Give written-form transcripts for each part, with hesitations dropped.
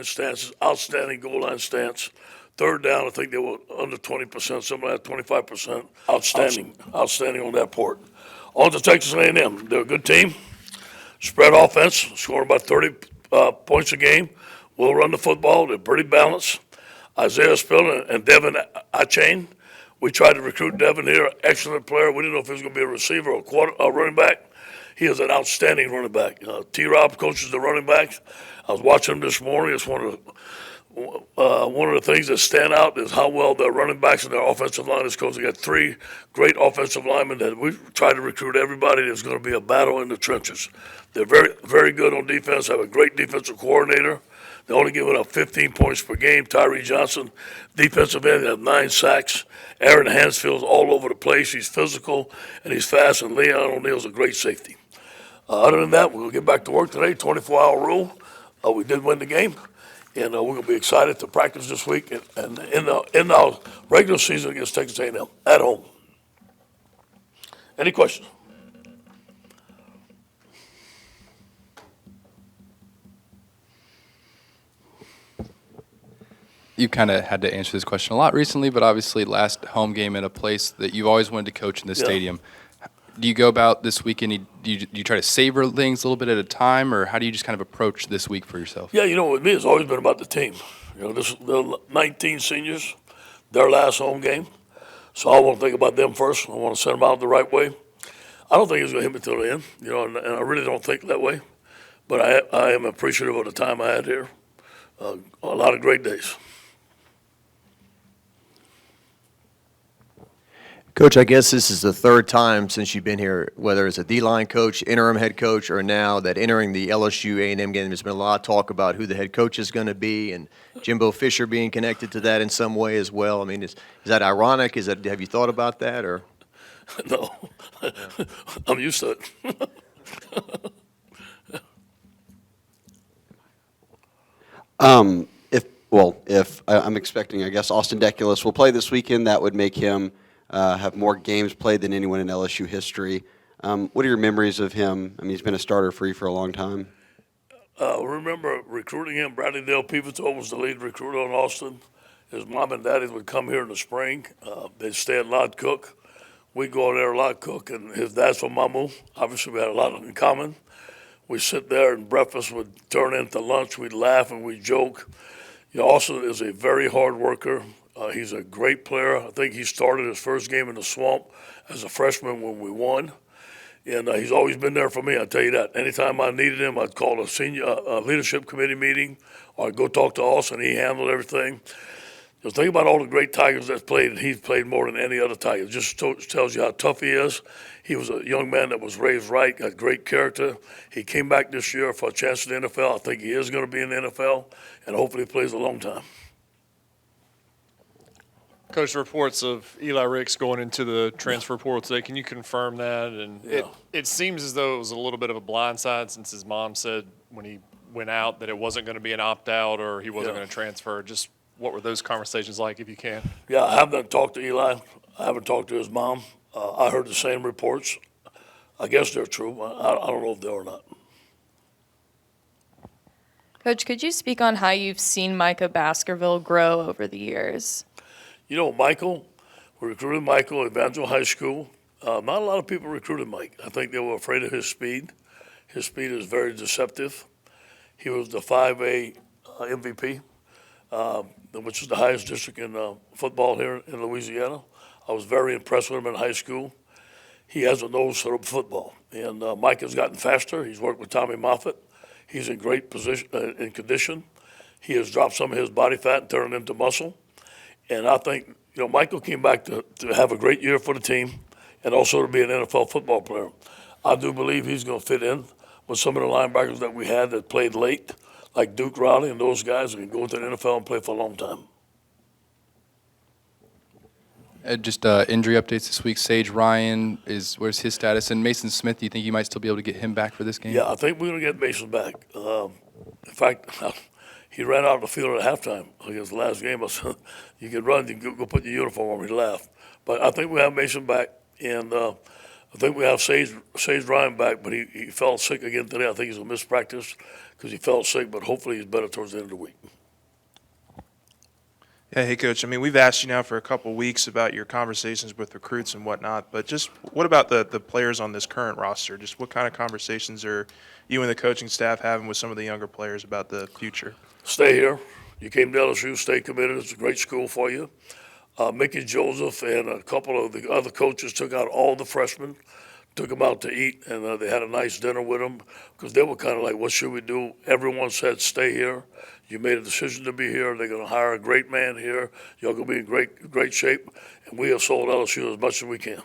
stances, outstanding goal line stance. Third down, I think they were under 20%, something like 25%. Outstanding on that port. On to Texas A&M. They're a good team. Spread offense, scoring about 30 points a game. Will run the football. They're pretty balanced. Isaiah Spiller and Devin Achane. We tried to recruit Devin here, excellent player. We didn't know if he was going to be a receiver or a running back. He is an outstanding running back. T-Rob coaches the running backs. I was watching him this morning. It's one of the things that stand out is how well their running backs and their offensive line is coached. They got three great offensive linemen that we try to recruit everybody. There's going to be a battle in the trenches. They're very, very good on defense, have a great defensive coordinator. They only giving up 15 points per game. Tyree Johnson, defensive end, have 9 sacks. Aaron Hansfield's all over the place. He's physical and he's fast, and Leon O'Neal's a great safety. Other than that, we'll get back to work today, 24-hour rule. We did win the game, and we're going to be excited to practice this week and in our regular season against Texas A&M at home. Any questions? You kind of had to answer this question a lot recently, but obviously last home game in a place that you've always wanted to coach in the stadium. Do you go about this weekend, do you try to savor things a little bit at a time, or how do you just kind of approach this week for yourself? Yeah, with me, it's always been about the team. The 19 seniors, their last home game. So I want to think about them first. I want to send them out the right way. I don't think it's going to hit me till the end, and I really don't think that way. But I am appreciative of the time I had here. A lot of great days. Coach, I guess this is the third time since you've been here, whether it's a D-line coach, interim head coach, or now that entering the LSU A&M game, there's been a lot of talk about who the head coach is going to be, and Jimbo Fisher being connected to that in some way as well. I mean, is that ironic? Have you thought about that, or? No, I'm used to it. If I'm expecting, I guess Austin Deculus will play this weekend, that would make him have more games played than anyone in LSU history. What are your memories of him? I mean, he's been a starter for you for a long time. Remember recruiting him. Bradley Dale Pivotal was the lead recruiter on Austin. His mom and daddy would come here in the spring. They'd stay at Lod Cook. We'd go there at Lod Cook, and his dad's from Mamu. Obviously, we had a lot in common. We'd sit there, and breakfast would turn into lunch. We'd laugh and we'd joke. Austin is a very hard worker. He's a great player. I think he started his first game in the Swamp as a freshman when we won. And he's always been there for me, I'll tell you that. Anytime I needed him, I'd call a senior leadership committee meeting, or I'd go talk to Austin. He handled everything. Just think about all the great Tigers that's played, and he's played more than any other Tiger. It just tells you how tough he is. He was a young man that was raised right, got great character. He came back this year for a chance in the NFL. I think he is going to be in the NFL, and hopefully he plays a long time. Coach, reports of Eli Ricks going into the transfer portal today. Can you confirm that? And it seems as though it was a little bit of a blindside since his mom said when he went out that it wasn't going to be an opt-out or he wasn't going to transfer. Just what were those conversations like, if you can? Yeah, I haven't talked to Eli. I haven't talked to his mom. I heard the same reports. I guess they're true. I don't know if they are or not. Coach, could you speak on how you've seen Micah Baskerville grow over the years? Michael, we recruited Michael at Evangel High School. Not a lot of people recruited Mike. I think they were afraid of his speed. His speed is very deceptive. He was the 5A MVP, which is the highest district in football here in Louisiana. I was very impressed with him in high school. He has a nose for football. And Mike has gotten faster. He's worked with Tommy Moffitt. He's in great position, in condition. He has dropped some of his body fat and turned it into muscle. And I think, Michael came back to have a great year for the team and also to be an NFL football player. I do believe he's going to fit in with some of the linebackers that we had that played late, like Duke Riley and those guys who can go into the NFL and play for a long time. Just injury updates this week. Sage Ryan, where's his status? And Mason Smith, do you think you might still be able to get him back for this game? Yeah, I think we're going to get Mason back. In fact, he ran out of the field at halftime against the last game. I said, you can run, you can go put your uniform on. He laughed. But I think we have Mason back. And I think we have Sage Ryan back, but he fell sick again today. I think he's a missed practice because he felt sick, but hopefully he's better towards the end of the week. Yeah, hey, Coach. I mean, we've asked you now for a couple weeks about your conversations with recruits and whatnot, but just what about the players on this current roster? Just what kind of conversations are you and the coaching staff having with some of the younger players about the future? Stay here. You came to LSU, stay committed. It's a great school for you. Mickey Joseph and a couple of the other coaches took out all the freshmen, took them out to eat, and they had a nice dinner with them because they were kind of like, what should we do? Everyone said, stay here. You made a decision to be here. They're going to hire a great man here. You're going to be in great shape, and we have sold LSU as much as we can.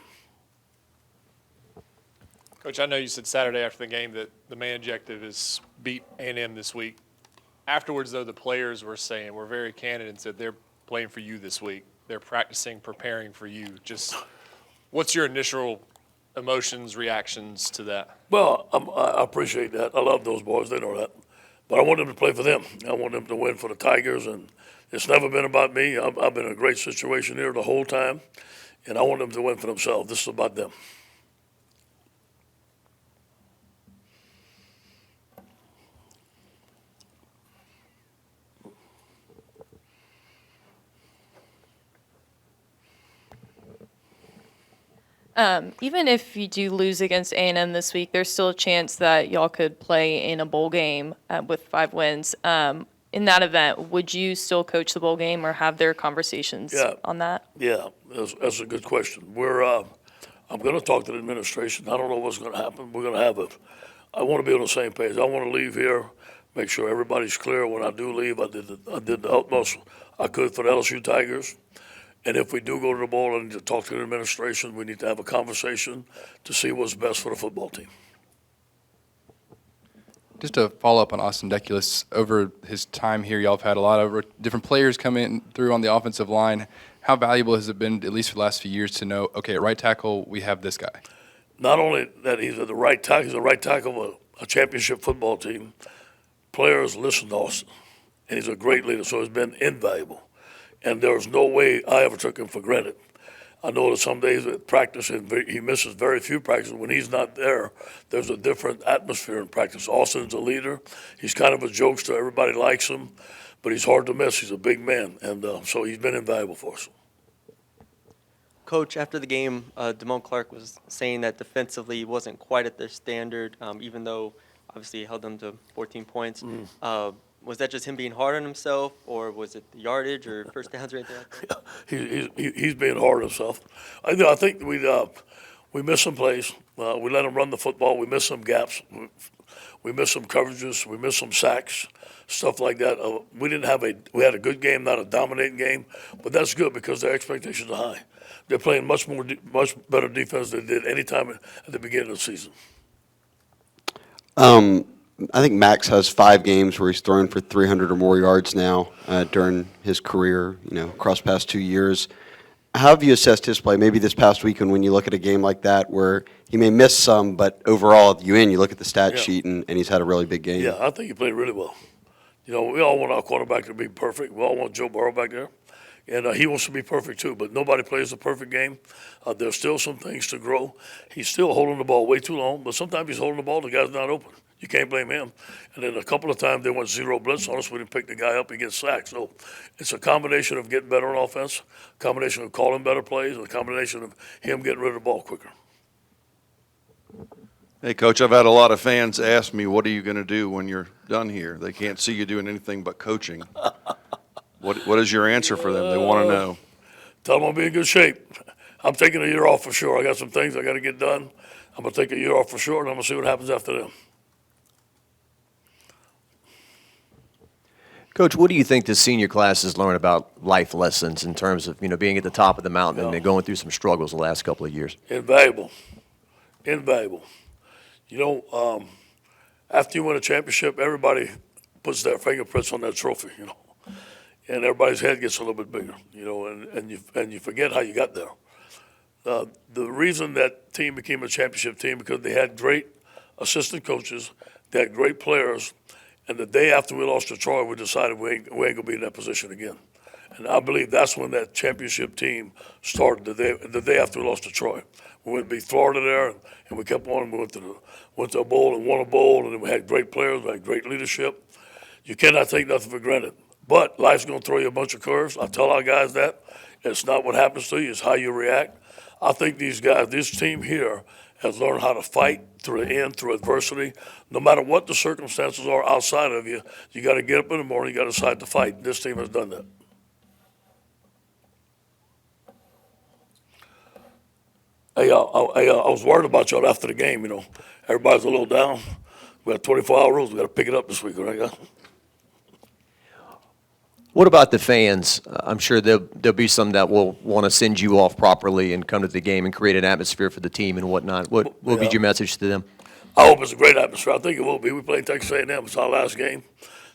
Coach, I know you said Saturday after the game that the main objective is beat A&M this week. Afterwards, though, the players were saying, we're very candid and said they're playing for you this week. They're practicing, preparing for you. Just what's your initial emotions, reactions to that? Well, I appreciate that. I love those boys. They know that. But I want them to play for them. I want them to win for the Tigers, and it's never been about me. I've been in a great situation here the whole time, and I want them to win for themselves. This is about them. Even if you do lose against A&M this week, there's still a chance that y'all could play in a bowl game with 5 wins. In that event, would you still coach the bowl game or have their conversations on that? Yeah, that's a good question. I'm going to talk to the administration. I don't know what's going to happen. We're going to have I want to be on the same page. I want to leave here, make sure everybody's clear. When I do leave, I did the utmost I could for the LSU Tigers. And if we do go to the bowl, I need to talk to the administration. We need to have a conversation to see what's best for the football team. Just to follow up on Austin Deculus, over his time here, y'all have had a lot of different players come in through on the offensive line. How valuable has it been, at least for the last few years, to know, okay, at right tackle, we have this guy? Not only that he's at the right tackle, he's the right tackle of a championship football team. Players listen to Austin, and he's a great leader, so it's been invaluable. And there's no way I ever took him for granted. I know that some days at practice, he misses very few practices. When he's not there, there's a different atmosphere in practice. Austin's a leader. He's kind of a jokester. Everybody likes him, but he's hard to miss. He's a big man, and so he's been invaluable for us. Coach, after the game, Damone Clark was saying that defensively he wasn't quite at their standard, even though obviously he held them to 14 points. Was that just him being hard on himself, or was it the yardage or first downs or anything like that? He's being hard on himself. I think we missed some plays. We let him run the football. We missed some gaps. We missed some coverages. We missed some sacks, stuff like that. We had a good game, not a dominating game, but that's good because their expectations are high. They're playing much better defense than they did any time at the beginning of the season. I think Max has 5 games where he's thrown for 300 or more yards now during his career, across the past 2 years. How have you assessed his play? Maybe this past weekend when you look at a game like that where he may miss some, but overall, you look at the stat sheet and he's had a really big game. Yeah, I think he played really well. We all want our quarterback to be perfect. We all want Joe Burrow back there. And he wants to be perfect too, but nobody plays a perfect game. There's still some things to grow. He's still holding the ball way too long, but sometimes he's holding the ball, the guy's not open. You can't blame him. And then a couple of times they went zero blitz on us. We didn't pick the guy up, he gets sacked. So it's a combination of getting better on offense, a combination of calling better plays, and a combination of him getting rid of the ball quicker. Hey, Coach, I've had a lot of fans ask me, what are you going to do when you're done here? They can't see you doing anything but coaching. What is your answer for them? They want to know. Tell them I'll be in good shape. I'm taking a year off for sure. I got some things I got to get done. I'm going to take a year off for sure, and I'm going to see what happens after that. Coach, what do you think the senior classes learn about life lessons in terms of, being at the top of the mountain and going through some struggles the last couple of years? Invaluable. After you win a championship, everybody puts their fingerprints on that trophy, and everybody's head gets a little bit bigger, and you forget how you got there. The reason that team became a championship team because they had great assistant coaches, they had great players, and the day after we lost to Troy, we decided we ain't going to be in that position again. And I believe that's when that championship team started, the day after we lost to Troy. We went to beat Florida there, and we kept on. We went to a bowl and won a bowl, and then we had great players, we had great leadership. You cannot take nothing for granted. But life's going to throw you a bunch of curves. I tell our guys that. It's not what happens to you, it's how you react. I think these guys, this team here, has learned how to fight through the end, through adversity. No matter what the circumstances are outside of you, you got to get up in the morning, you got to decide to fight. This team has done that. Hey, I was worried about y'all after the game, Everybody's a little down. We got 24-hour rules. We got to pick it up this week, right? What about the fans? I'm sure there'll be some that will want to send you off properly and come to the game and create an atmosphere for the team and whatnot. What will be your message to them? I hope it's a great atmosphere. I think it will be. We play Texas A&M. It's our last game.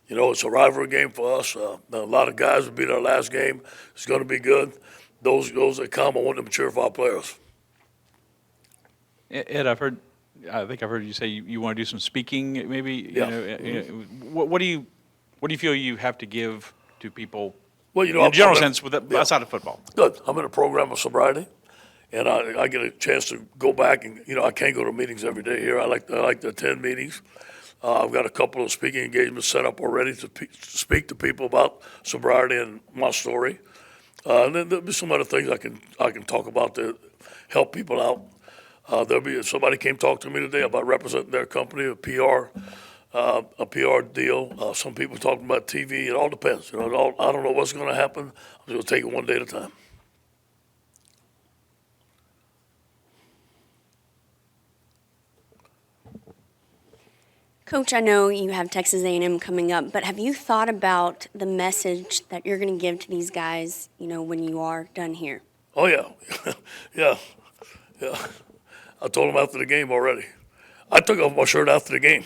It's a rivalry game for us. A lot of guys will be their last game. It's going to be good. Those that come, I want them to cheer for our players. Ed, I think I've heard you say you want to do some speaking, maybe. Yeah. What do you feel you have to give to people? Well, in a general sense, outside of football. Good. I'm in a program of sobriety, and I get a chance to go back and I can't go to meetings every day here. I like to attend meetings. I've got a couple of speaking engagements set up already to speak to people about sobriety and my story. And then there'll be some other things I can talk about to help people out. Somebody came talk to me today about representing their company, a PR deal. Some people talking about TV. It all depends. I don't know what's going to happen. I'm going to take it one day at a time. Coach, I know you have Texas A&M coming up, but have you thought about the message that you're going to give to these guys, when you are done here? Oh, yeah. Yeah. I told them after the game already. I took off my shirt after the game.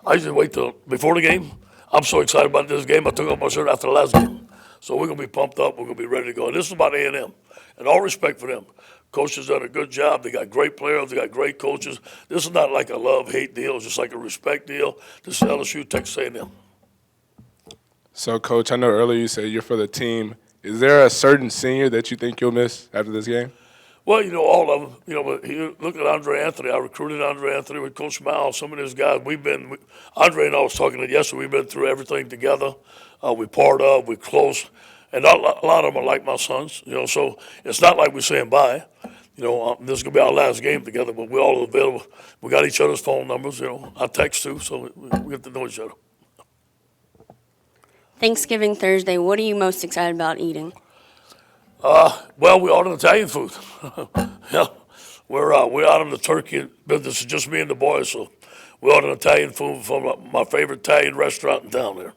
I usually wait till before the game. I'm so excited about this game, I took off my shirt after the last game. So we're going to be pumped up. We're going to be ready to go. This is about A&M, and all respect for them. Coach has done a good job. They got great players. They got great coaches. This is not like a love-hate deal. It's just like a respect deal. This is LSU, Texas A&M. So, Coach, I know earlier you said you're for the team. Is there a certain senior that you think you'll miss after this game? Well, all of them. But look at Andre Anthony. I recruited Andre Anthony with Coach Miles. Some of those guys, Andre and I was talking to yesterday. We've been through everything together. We part up. We're close. And a lot of them are like my sons, so it's not like we're saying bye. This is going to be our last game together, but we're all available. We got each other's phone numbers, I text too, so we get to know each other. Thanksgiving Thursday, what are you most excited about eating? Well, we ordered Italian food. Yeah, we're out in the turkey business. It's just me and the boys, so we ordered Italian food from my favorite Italian restaurant in town there.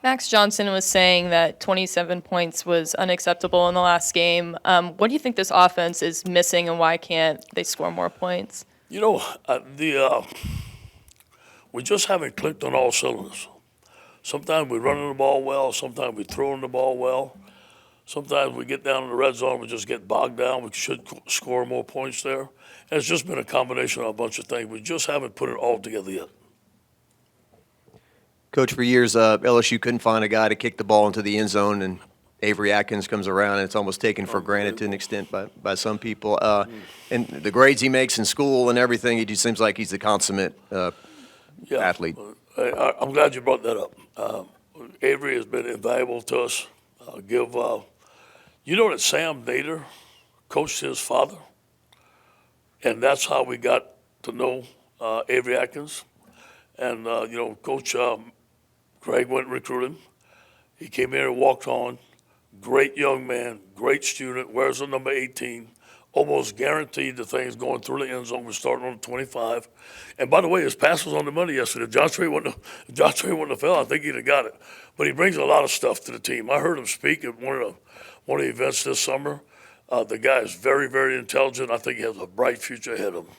Max Johnson was saying that 27 points was unacceptable in the last game. What do you think this offense is missing, and why can't they score more points? We just haven't clicked on all cylinders. Sometimes we're running the ball well. Sometimes we're throwing the ball well. Sometimes we get down in the red zone, we just get bogged down. We should score more points there. And it's just been a combination of a bunch of things. We just haven't put it all together yet. Coach, for years, LSU couldn't find a guy to kick the ball into the end zone, and Avery Atkins comes around, and it's almost taken for granted to an extent by some people. And the grades he makes in school and everything, it just seems like he's the consummate athlete. I'm glad you brought that up. Avery has been invaluable to us. You know that Sam Nader coached his father, and that's how we got to know Avery Atkins. And, Coach Greg went and recruited him. He came here and walked on. Great young man, great student, wears the number 18. Almost guaranteed the things going through the end zone. We're starting on the 25. And by the way, his pass was on the money yesterday. If John Trey wouldn't have fell, I think he'd have got it. But he brings a lot of stuff to the team. I heard him speak at one of the events this summer. The guy is very, very intelligent. I think he has a bright future ahead of him.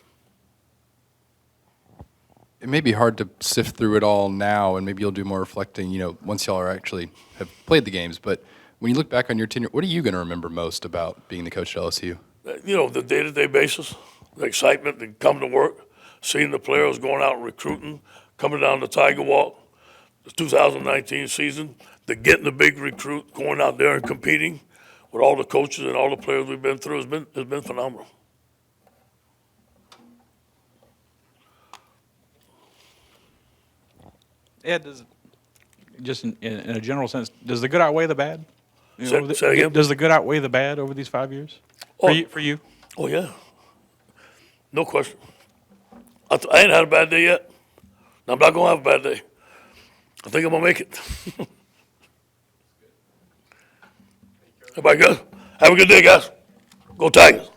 It may be hard to sift through it all now, and maybe you'll do more reflecting, once y'all have played the games. But when you look back on your tenure, what are you going to remember most about being the coach at LSU? The day-to-day basis, the excitement to come to work, seeing the players going out and recruiting, coming down the Tiger Walk, the 2019 season, the getting the big recruit, going out there and competing. with all the coaches and all the players we've been through, has been phenomenal. Ed, just in a general sense, does the good outweigh the bad? Say again? Does the good outweigh the bad over these 5 years? For you? Oh, yeah. No question. I ain't had a bad day yet. And I'm not going to have a bad day. I think I'm going to make it. Everybody good? Have a good day, guys. Go Tigers.